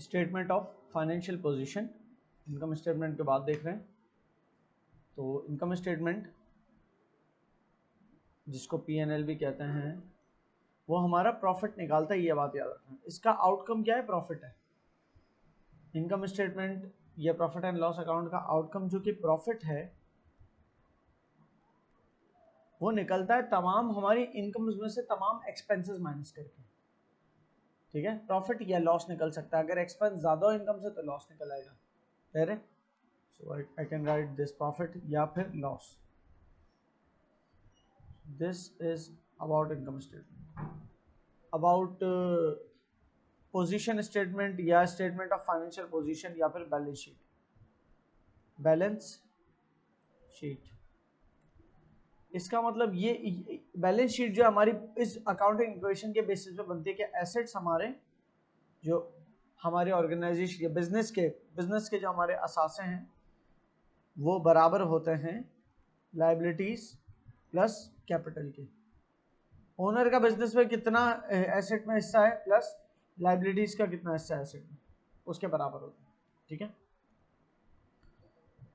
Statement of financial position, income statement के बाद देख रहे हैं। तो इनकम स्टेटमेंट जिसको P&L भी कहते हैं वो हमारा प्रॉफिट निकालता है, ये बात याद रखना। इसका आउटकम क्या है? प्रॉफिट है। इनकम स्टेटमेंट या प्रॉफिट एंड लॉस अकाउंट का आउटकम जो कि प्रॉफिट है वो निकलता है तमाम हमारी इनकम में से तमाम एक्सपेंसेस माइनस करके। ठीक है, प्रॉफिट या लॉस निकल सकता है। अगर एक्सपेंस ज्यादा हो इनकम से तो लॉस निकल आएगा। क्लियर है? So I can write this profit या फिर loss. This is about income statement. About position statement या स्टेटमेंट ऑफ फाइनेंशियल पोजीशन या फिर बैलेंस शीट। बैलेंस शीट इसका मतलब ये बैलेंस शीट जो हमारी इस अकाउंटिंग इक्वेशन के बेसिस पे बनती है कि एसेट्स हमारे जो हमारे ऑर्गेनाइजेशन या बिजनेस के जो हमारे असासे हैं वो बराबर होते हैं लायबिलिटीज प्लस कैपिटल के। ओनर का बिजनेस में कितना एसेट में हिस्सा है प्लस लायबिलिटीज का कितना हिस्सा है एसेट में, उसके बराबर होता है। ठीक है,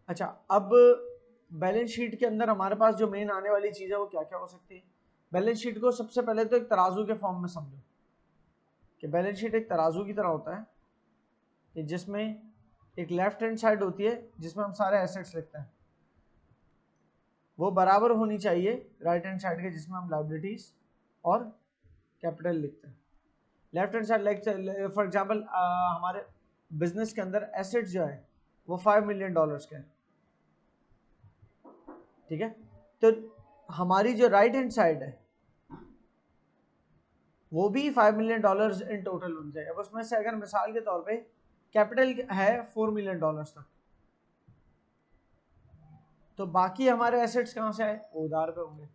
अच्छा अब बैलेंस शीट के अंदर हमारे पास जो मेन आने वाली चीज है वो क्या क्या हो सकती है। बैलेंस शीट को सबसे पहले तो एक तराजू के फॉर्म में समझो कि बैलेंस शीट एक तराजू की तरह होता है कि जिसमें एक लेफ्ट हैंड साइड होती है जिसमें हम सारे एसेट्स लिखते हैं, वो बराबर होनी चाहिए राइट हैंड साइड के जिसमें हम लायबिलिटीज और कैपिटल लिखते हैं। Left hand side like for example हमारे बिजनेस के अंदर एसेट्स जो है वो $5 मिलियन के हैं। ठीक है, तो हमारी जो राइट हैंड साइड है वो भी $5 मिलियन इन टोटल होनी चाहिए। अब उसमें से अगर मिसाल के तौर पे कैपिटल है $4 मिलियन तक, तो बाकी हमारे एसेट्स कहां से आए? वो उधार पे होंगे।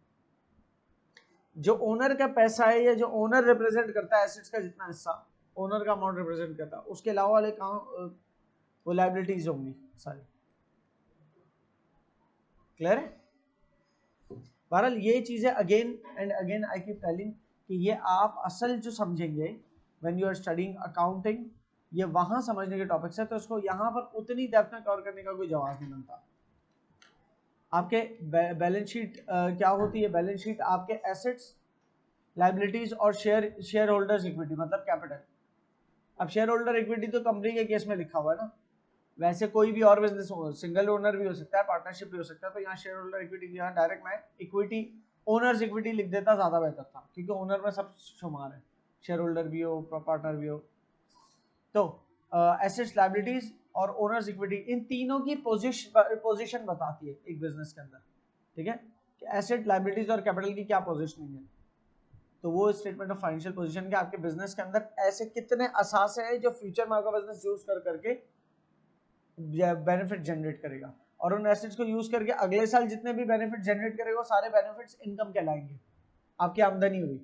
जो ओनर का पैसा है या जो ओनर रिप्रेजेंट करता है एसेट्स का जितना हिस्सा ओनर का अमाउंट रिप्रेजेंट करता है, उसके अलावा वाले कहां वो लायबिलिटीज होंगी सारी। क्लियर है? बहरहाल ये चीजें again and again I keep telling कि ये आप असल जो समझेंगे when you are studying accounting, ये वहां समझने के टॉपिक्स है, तो इसको यहाँ पर उतनी डेप्थ में कवर करने का कोई जवाब नहीं बनता। आपके बैलेंस शीट क्या होती है? बैलेंस शीट आपके एसेट्स, लायबिलिटीज और शेयर होल्डर्स इक्विटी मतलब कैपिटल। अब शेयर होल्डर इक्विटी तो कंपनी के केस में लिखा हुआ है ना, वैसे कोई भी और बिजनेस हो, सिंगल ओनर भी हो सकता है, पार्टनरशिप भी हो सकता है, तो यहाँ शेयर होल्डर इक्विटी यहाँ डायरेक्ट मैं इक्विटी ओनर्स इक्विटी लिख देता ज्यादा बेहतर था, क्योंकि ओनर में सब शुमार है, शेयर होल्डर भी हो पार्टनर भी हो। तो एसेट्स, लायबिलिटीज और ओनर्स इक्विटी, इन तीनों की पोजीशन बताती है एक बिजनेस के अंदर। ठीक है, एसेट, लायबिलिटीज और कैपिटल की क्या पोजीशनिंग है, तो वो स्टेटमेंट ऑफ फाइनेंशियल पोजीशन के आपके बिजनेस के अंदर ऐसे कितने असासे हैं जो फ्यूचर में आपका बिजनेस यूज करके बेनिफिट जनरेट करेगा, और उन एसेट्स को यूज करके अगले साल जितने भी बेनिफिट जनरेट करेगा वो सारे बेनिफिट्स इनकम कहलाएंगे। आपकी आमदनी हुई,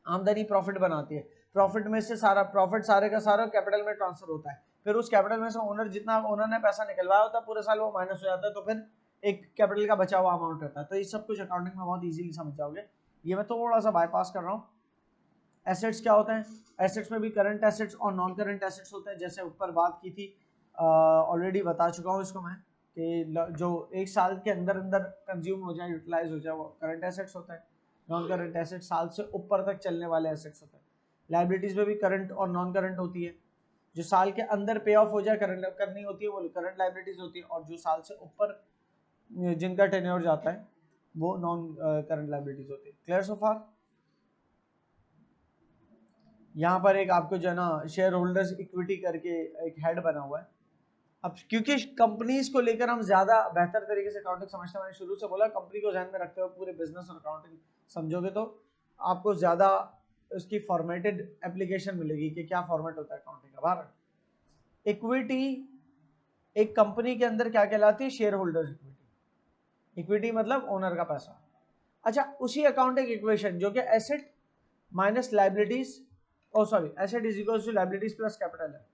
आमदनी प्रॉफिट बनाती है, प्रॉफिट में से सारा प्रॉफिट सारे का सारा कैपिटल में ट्रांसफर होता है, फिर उस कैपिटल में से ओनर जितना ओनर ने पैसा निकलवाया होता है पूरे साल वो माइनस हो जाता है, तो फिर एक कैपिटल का बचा हुआ अमाउंट रहता है। तो ये सब कुछ अकाउंटिंग में बहुत इजीली समझ जाओगे, ये मैं थोड़ा सा बाईपास कर रहा हूँ। एसेट्स क्या होते हैं? एसेट्स में भी करंट एसेट्स और नॉन करंट एसेट्स होते हैं, जैसे ऊपर बात की थी, ऑलरेडी बता चुका हूँ इसको मैं कि जो एक साल के अंदर अंदर कंज्यूम हो जाए, यूटिलाइज हो जाए, वो करंट एसेट्स होता है। नॉन करंट एसेट साल से ऊपर तक चलने वाले एसेट्स होते हैं। लायबिलिटीज में भी करंट और नॉन करंट होती है, जो साल के अंदर पे ऑफ हो जाए करंट करनी होती है वो करंट लायबिलिटीज होती है, और जो साल से ऊपर जिनका टेन्योर जाता है वो नॉन करंट लायबिलिटीज होती है। क्लियर सो फार? यहाँ पर एक आपको जो है ना शेयर होल्डर्स इक्विटी करके एक हेड बना हुआ है। अब क्योंकि कंपनीज को लेकर हम ज्यादा बेहतर तरीके से अकाउंटिंग समझते हैं, मैंने शुरू से बोला कंपनी को ध्यान में रखते हुए पूरे बिजनेस और अकाउंटिंग समझोगे तो आपको ज्यादा उसकी फॉर्मेटेड एप्लीकेशन मिलेगी कि क्या फॉर्मेट होता है अकाउंटिंग का। बाहर इक्विटी एक कंपनी के अंदर क्या कहलाती है? Share holders equity. इक्विटी मतलब ओनर का पैसा। अच्छा, उसी अकाउंटिंग इक्वेशन जो कि asset minus liabilities, asset is equal to liabilities plus capital है,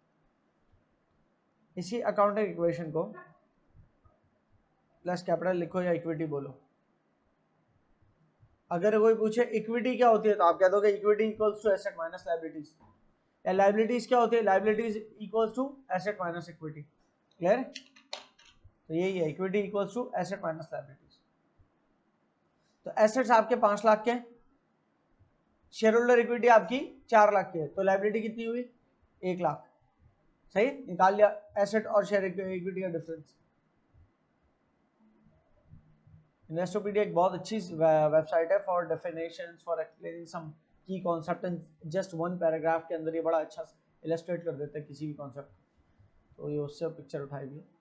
इसी अकाउंटिंग इक्वेशन को प्लस कैपिटल लिखो या इक्विटी बोलो। अगर कोई पूछे इक्विटी क्या होती है तो आप कह दोगे equity equals to asset minus liabilities. या लाइबिलिटीज क्या होती है, liabilities equals to asset minus equity, clear? तो यही है, equity equals to asset minus liabilities. तो एसेट्स आपके 5 लाख के, शेयर होल्डर इक्विटी आपकी 4 लाख की है, तो लाइबिलिटी कितनी हुई 1 लाख, सही, निकाल लिया एसेट और शेयर इक्विटी का डिफरेंस। इन्वेस्टोपीडिया एक बहुत अच्छी वेबसाइट है फॉर डेफिनेशंस, फॉर एक्सप्लेनिंग सम की concept in just one paragraph के अंदर ये बड़ा अच्छा इलस्ट्रेट कर देता है किसी भी कॉन्सेप्ट, तो ये उससे पिक्चर उठाई हुई है।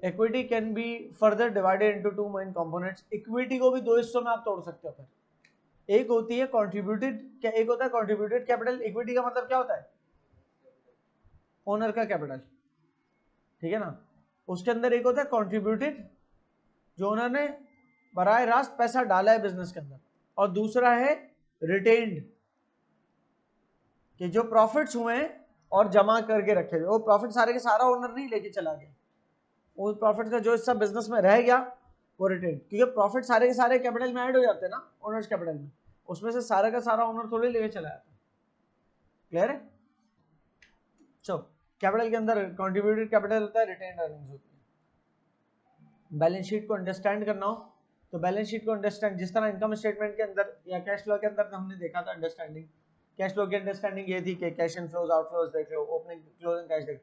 Equity can be further divided into 2 main components, equity को भी 2 हिस्सों में आप तोड़ सकते हो। फिर एक होती है कंट्रीब्यूटेड, क्या एक होता है कंट्रीब्यूटेड कैपिटल, इक्विटी का मतलब क्या होता है, ओनर का कैपिटल, ठीक है ना। उसके अंदर एक होता है कंट्रीब्यूटेड, जो ओनर ने बराह रास्त पैसा डाला है बिजनेस के अंदर, और दूसरा है रिटेन्ड, कि जो प्रॉफिट्स हुए हैं और जमा करके रखे हुए, वो प्रॉफिट सारे के सारा ओनर नहीं लेके चला गया, वो प्रॉफिट का जो हिस्सा बिजनेस में रह गया वो रिटेन, क्योंकि प्रॉफिट सारे के सारे कैपिटल में ऐड हो जाते हैं ना, ओनर्स कैपिटल में, उसमें से सारा का सारा ओनर थोड़ी लेके चला जाता है, क्लियर है। चलो कैपिटल के अंदर कंट्रीब्यूटेड कैपिटल होता है, रिटेन्ड अर्निंग्स होती है। बैलेंस शीट को अंडरस्टैंड करना हो तो बैलेंस शीट को अंडरस्टैंड, जिस तरह इनकम स्टेटमेंट के अंदर या कैश फ्लो के अंदर हमने देखा था अंडरस्टैंडिंग, कैश फ्लो की अंडरस्टैंडिंग ये थी कि कैश इनफ्लोज आउटफ्लोज देख लो, ओपनिंग क्लोजिंग कैश देख,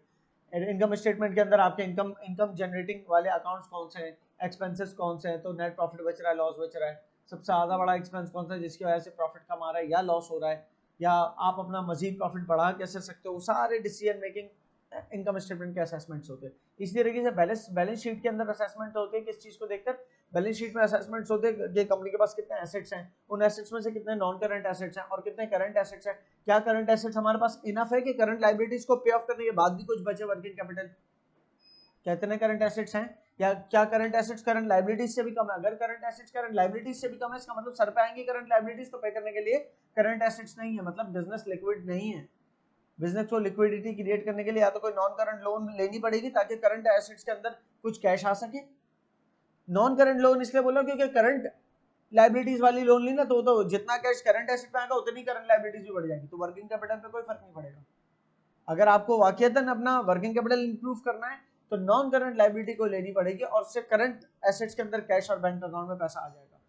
इनकम स्टेटमेंट के अंदर आपके इनकम जनरेटिंग वाले अकाउंट्स कौन से हैं, एक्सपेंसेस कौन से हैं, तो नेट प्रॉफिट बच रहा है, लॉस बच रहा है, सबसे ज़्यादा बड़ा एक्सपेंस कौन सा है जिसकी वजह से प्रॉफिट कम आ रहा है या लॉस हो रहा है, या आप अपना मजीद प्रॉफिट बढ़ा कैसे सकते हो, वो सारे डिसीजन मेकिंग इनकम स्टेटमेंट के असेसमेंट्स होते हैं। इसी तरीके से बैलेंस शीट के अंदर असेसमेंट होते हैं, किस चीज़ को देखकर, बैलेंस शीट में असेसमेंट्स होते हैं कि कंपनी के पास कितने एसेट्स हैं, उन एसेट्स में से कितने नॉन करंट एसेट्स हैं और कितने करंट एसेट्स हैं, क्या करंट एसेट्स हमारे पास इनफ है कि करंट लायबिलिटीज को पे ऑफ करने के बाद भी कुछ बचे वर्किंग कैपिटल, कितने करंट एसेट्स हैं, या क्या करंट एसेट्स करंट लायबिलिटीज से भी कम है, अगर करंट एसेट्स करंट लायबिलिटीज से भी कम है इसका मतलब सर पे आएंगे करंट लायबिलिटीज तो पे करने के लिए करंट एसेट्स नहीं है, मतलब बिजनेस लिक्विड नहीं है। बिजनेस को लिक्विडिटी क्रिएट करने के लिए या तो कोई नॉन करंट लोन लेनी पड़ेगी ताकि करंट एसेट्स के अंदर कुछ कैश आ सके। नॉन करंट लोन इसलिए बोला क्योंकि करंट लायबिलिटीज वाली लोन ली ना तो जितना कैश करंट एसेट में आएगा उतनी करंट लायबिलिटीज भी बढ़ जाएगी, तो वर्किंग कैपिटल पे कोई फर्क नहीं पड़ेगा। अगर आपको वाकईतन अपना वर्किंग कैपिटल इंप्रूव करना है तो नॉन करंट लायबिलिटी को लेनी पड़ेगी और उससे करंट एसेट्स के अंदर कैश और बैंक अकाउंट में पैसा आ जाएगा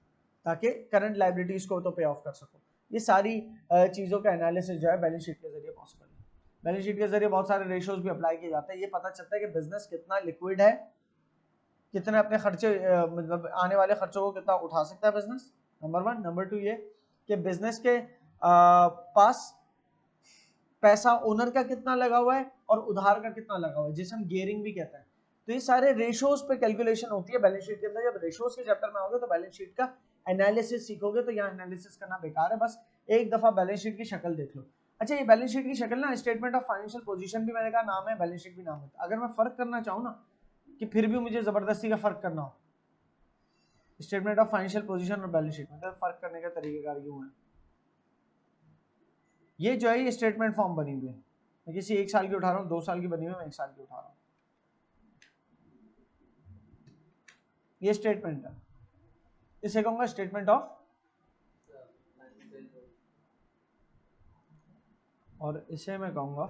ताकि करंट लायबिलिटीज को तो पे ऑफ कर सको। ये सारी चीज़ों का एनालिसिस जो है बैलेंस शीट के जरिए पॉसिबल है। बैलेंस शीट के जरिए बहुत सारे रेशियोज भी अप्लाई किए जाते हैं, ये पता चलता है कि बिजनेस कितना लिक्विड है, कितने अपने खर्चे मतलब आने वाले खर्चों को कितना उठा सकता है बिजनेस, नंबर 1। नंबर 2 ये कि बिजनेस के पास पैसा ओनर का कितना लगा हुआ है और उधार का कितना लगा हुआ है, जिसे हम गियरिंग भी कहते हैं। तो ये सारे रेशियोज पे कैलकुलेशन होती है बैलेंस शीट के अंदर। जब रेशियोज के चैप्टर में आओगे तो बैलेंस शीट का एनालिसिस सीखोगे, तो यहाँ एनालिसिस करना बेकार है, बस एक दफा बैलेंस शीट की शक्ल देख लो। अच्छा, ये बैलेंस शीट की शक्ल ना, स्टेटमेंट ऑफ फाइनेंशियल पोजीशन भी मैंने कहा नाम है, बैलेंस शीट भी नाम है। अगर मैं फर्क करना चाहूँ ना कि फिर भी मुझे जबरदस्ती का फर्क करना हो स्टेटमेंट ऑफ फाइनेंशियल पोजीशन और बैलेंस शीट में, तो फर्क करने का तरीकेकार यूं है, ये जो है ये स्टेटमेंट फॉर्म बनी हुई है, मैं किसी 1 साल की उठा रहा हूँ, 2 साल की बनी हुई है, मैं 1 साल की उठा रहा हूँ, ये स्टेटमेंट है, इसे कहूंगा स्टेटमेंट ऑफ, और इसे मैं कहूंगा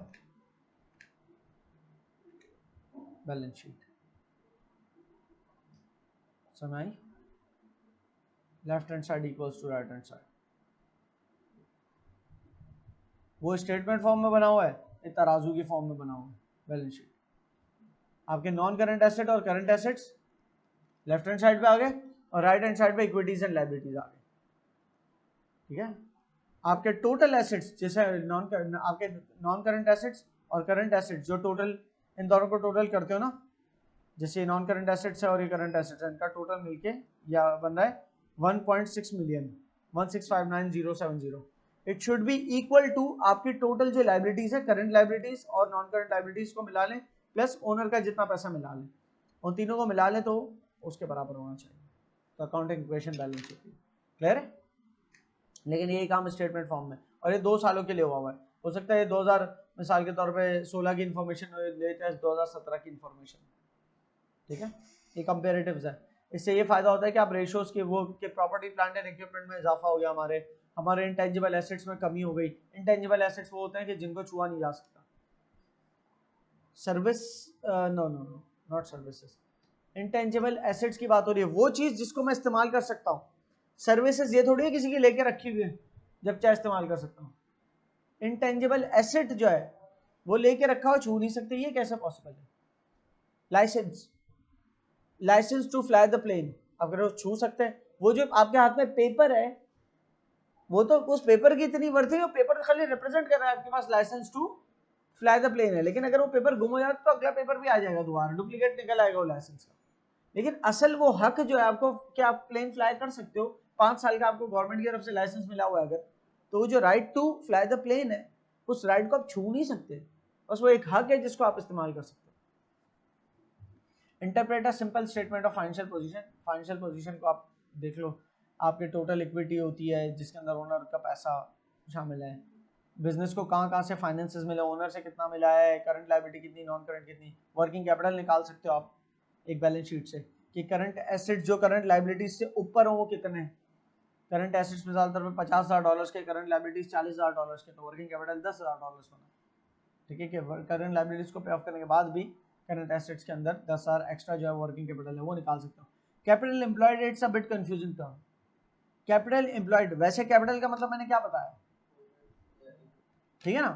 बैलेंस शीट। समझ आई? Left hand side equals to right hand side, वो स्टेटमेंट फॉर्म में बना हुआ है, ये तराजू की फॉर्म में बना हुआ है बैलेंस शीट। आपके नॉन करंट एसेट और current assets left hand side पे आ गए और राइट हैंड साइड पे इक्विटीज एंड लायबिलिटीज आ गए, ठीक है। आपके टोटल एसेट्स जैसे आपके नॉन करंट एसेट्स और करंट एसेट्स जो टोटल, इन दोनों को टोटल करते हो ना, जैसे नॉन करंट एसेट्स है और ये करंट एसेट्स है, इनका टोटल मिलके या बन रहा है 1.6 million 1659070। It should be equal to आपकी टोटल जो लायबिलिटीज है, करंट लायबिलिटीज और नॉन करंट लायबिलिटीज को मिला लें प्लस ओनर का जितना पैसा मिला लें, उन तीनों को मिला लें तो उसके बराबर होना चाहिए, तो अकाउंटिंग इक्वेशन बैलेंस होती है। क्लियर है? लेकिन ये काम स्टेटमेंट फॉर्म में, और ये 2 सालों के लिए हुआ है, हो सकता है 2000 मिसाल के तौर पे 16 की इन्फॉर्मेशन लेटेस्ट 2017 की इन्फॉर्मेशन, ठीक है। ये कंपेरेटिव्स है, इससे ये फायदा होता है कि आप रेशियोज के वो कि प्रॉपर्टी प्लांट एंड इक्विपमेंट में इजाफा हो गया, हमारे इंटेंजिबल एसेट्स में कमी हो गई। इंटेंजिबल एसेट्स वो होते हैं कि जिनको छुआ नहीं जा सकता। Service no no no not services. Intangible assets की बात हो रही है वो चीज जिसको मैं इस्तेमाल कर सकता हूँ। सर्विसेज ये थोड़ी है किसी की लेके रखी हुई है जब चाहे इस्तेमाल कर सकता हूँ। इंटेंजिबल एसेट जो है वो लेके रखा हो छू नहीं सकते, ये कैसे पॉसिबल है? Licence, licence to fly the plane, अगर वो छू सकते हैं, वो जो आपके हाथ में पेपर है वो तो उस पेपर की इतनी वर्थ है, वो पेपर खाली रिप्रेजेंट कर रहा है आपके पास licence to fly the plane है, लेकिन अगर वो पेपर गुम हो जाता तो अगला पेपर भी आ जाएगा दोबारा, डुप्लीकेट निकल आएगा वो लाइसेंस का। लेकिन असल वो हक जो है आपको कि आप प्लेन फ्लाई कर सकते हो, 5 साल का आपको गवर्नमेंट की तरफ से लाइसेंस मिला हुआ है अगर, तो वो जो right to fly the plane है उस राइट को आप छू नहीं सकते, बस वो एक हक है जिसको आप इस्तेमाल कर सकते हो। Interpret a simple statement of financial position. Financial position को आप देख लो, आपके टोटल इक्विटी होती है जिसके अंदर ओनर का पैसा शामिल है, बिजनेस को कहाँ से फाइनेंसेस मिले, ओनर से कितना मिला है, करंट लायबिलिटी कितनी, नॉन करंट कितनी, वर्किंग कैपिटल निकाल सकते हो आप एक बैलेंस शीट से कि करंट एसेट्स जो करंट लायबिलिटीज से ऊपर हो वो कितने हैं। करंट एसेट्स मिसाल तौर पर $50,000 के, करंट लायबिलिटीज $40,000 के, तो वर्किंग कैपिटल $10,000 होना। ठीक है कि करंट लायबिलिटीज को पे ऑफ करने के बाद भी करंट एसेट्स के अंदर 10,000 एक्स्ट्रा जो है वर्किंग कैपिटल है वो निकाल सकते हो। Capital employed, it's a bit confusing term. Capital employed, वैसे कैपिटल का मतलब मैंने क्या बताया, ठीक है ना।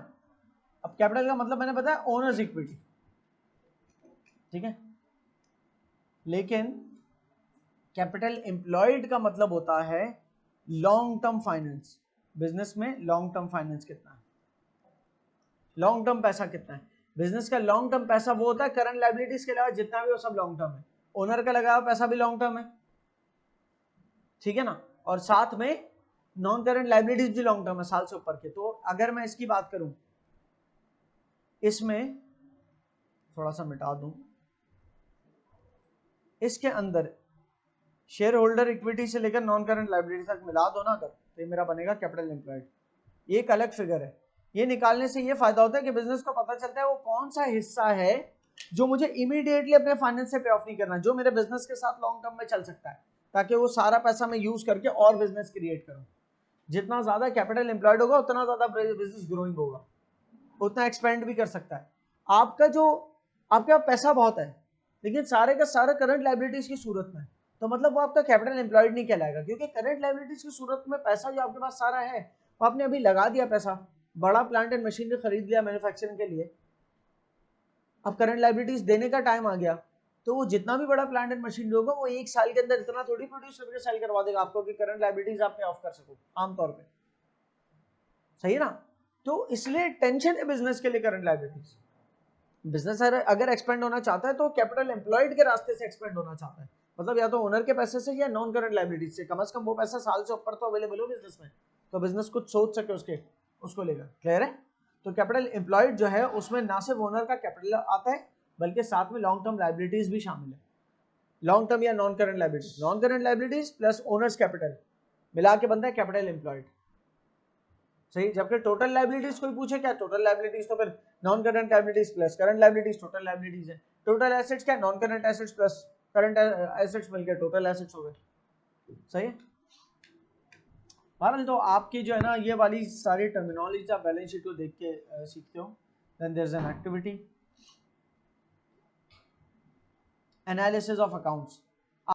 अब कैपिटल का मतलब मैंने बताया ओनर्स इक्विटी, ठीक है, लेकिन कैपिटल एम्प्लॉयड का मतलब होता है लॉन्ग टर्म फाइनेंस। बिजनेस में लॉन्ग टर्म फाइनेंस कितना है, लॉन्ग टर्म पैसा कितना है। बिजनेस का लॉन्ग टर्म पैसा वो होता है करंट लायबिलिटीज के अलावा जितना भी वो सब लॉन्ग टर्म है। ओनर का लगा हुआ पैसा भी लॉन्ग टर्म है, ठीक है ना, और साथ में नॉन करंट लायबिलिटीज भी लॉन्ग टर्म है साल से ऊपर के। तो अगर मैं इसकी बात करूं, इसमें थोड़ा सा मिटा दूं, इसके अंदर शेयर होल्डर इक्विटी से लेकर नॉन करंट लायबिलिटी तक मिला दो ना अगर, तो ये मेरा बनेगा कैपिटल एम्प्लॉयड। ये एक अलग फिगर है। ये निकालने से ये फायदा होता है कि बिजनेस को पता चलता है वो कौन सा हिस्सा है जो मुझे इमीडिएटली अपने फाइनेंस से पे ऑफ नहीं करना, जो मेरे बिजनेस के साथ लॉन्ग टर्म में चल सकता है, ताकि वो सारा पैसा मैं यूज करके और बिजनेस क्रिएट करूं। जितना ज्यादा कैपिटल एम्प्लॉयड होगा उतना ज्यादा बिजनेस ग्रोइंग होगा, उतना एक्सपेंड भी कर सकता है। आपका जो आपके पास पैसा बहुत है लेकिन सारे का सारा करंट लायबिलिटीज की सूरत में, तो मतलब वो आपका कैपिटल एम्प्लॉयड नहीं कहलाएगा, क्योंकि करंट लायबिलिटीज की सूरत में पैसा जो आपके पास सारा है वो आपने अभी लगा दिया पैसा, बड़ा प्लांट एंड मशीनरी खरीद लिया मैन्युफैक्चरिंग के लिए, अब करंट लायबिलिटीज देने का टाइम आ गया, तो वो जितना भी बड़ा प्लांट एंड मशीनरी होगा वो एक साल के अंदर इतना थोड़ी प्रोड्यूस करके सेल करवा देगा आपको कि करंट लायबिलिटीज आप पे ऑफ कर सको आमतौर पे, सही है ना। तो इसलिए टेंशन है बिजनेस के लिए करंट लायबिलिटीज। बिजनेस अगर एक्सपेंड होना चाहता है तो कैपिटल एम्प्लॉयड के रास्ते से एक्सपेंड होना चाहता है, मतलब या तो ओनर के पैसे से या नॉन करंट लायबिलिटीज से, कम से कम वो पैसा साल से ऊपर तो अवेलेबल हो बिजनेस में, तो बिजनेस कुछ सोच सके उसको लेकर। क्लियर है। तो कैपिटल एम्प्लॉयड जो है उसमें ना सिर्फ ओनर का कैपिटल आता है बल्कि साथ में लॉन्ग टर्म लायबिलिटीज भी शामिल है। लॉन्ग टर्म या non current liabilities, non current liabilities plus owners capital मिला के बनता है कैपिटल एम्प्लॉयड, सही। जबकि टोटल लायबिलिटीज कोई पूछे क्या, टोटल लायबिलिटीज तो फिर non current liabilities plus current liabilities total liabilities है। टोटल एसेट्स क्या, non current assets plus current assets मिलकर टोटल एसेट्स हो गए, सही है। बहरहाल तो आपकी जो है ना ये वाली सारी टर्मिनोलॉजी आप बैलेंस शीट को देख के सीखते हो। Then there is an activity analysis of accounts.